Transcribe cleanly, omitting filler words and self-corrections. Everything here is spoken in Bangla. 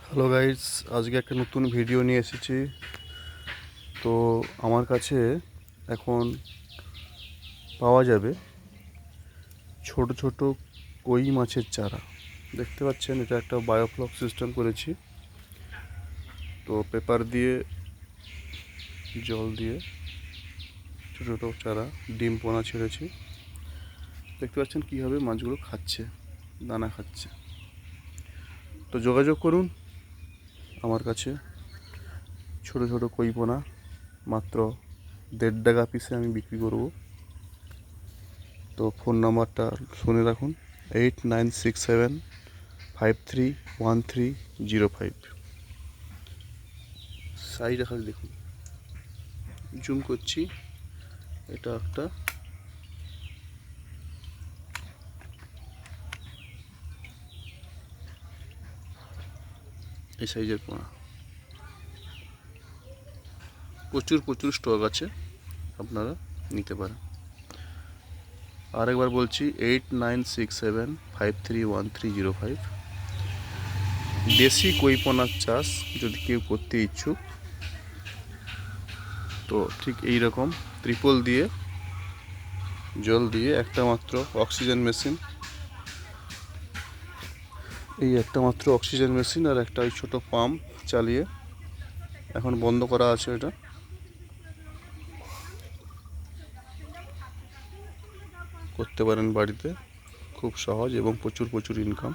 হ্যালো গাইস, আজকে একটা নতুন ভিডিও নিয়ে এসেছি। তো আমার কাছে এখন পাওয়া যাবে ছোট ছোট কই মাছের চারা। দেখতে পাচ্ছেন, এটা একটা বায়োফ্লক সিস্টেম করেছি। তো পেপার দিয়ে, জল দিয়ে ছোটো ছোটো চারা ডিম পোনা ছেড়েছি। দেখতে পাচ্ছেন কীভাবে মাছগুলো খাচ্ছে, দানা খাচ্ছে। তো যোগাযোগ করুন আমার কাছে। ছোটো ছোটো কই পোনা মাত্র 1.5 টাকা পিসে আমি বিক্রি করব। তো ফোন নাম্বারটা শুনে রাখুন, 8967531305। সাইজ খালি দেখুন, জুম করছি। এটা একটা এই সাইজের পোনা। প্রচুর প্রচুর স্টক আছে, আপনারা নিতে পারেন। আরেকবার বলছি, 8967531305। দেশি কই পোনার চাষ যদি কেউ করতে ইচ্ছুক, তো ঠিক এই রকম ত্রিপল দিয়ে, জল দিয়ে, একটা মাত্র অক্সিজেন মেশিন, এই একটা মাত্র অক্সিজেন মেশিন আর একটা ওই ছোটো পাম্প চালিয়ে, এখন বন্ধ করা আছে, এটা করতে পারেন বাড়িতে। খুব সহজ এবং প্রচুর প্রচুর ইনকাম।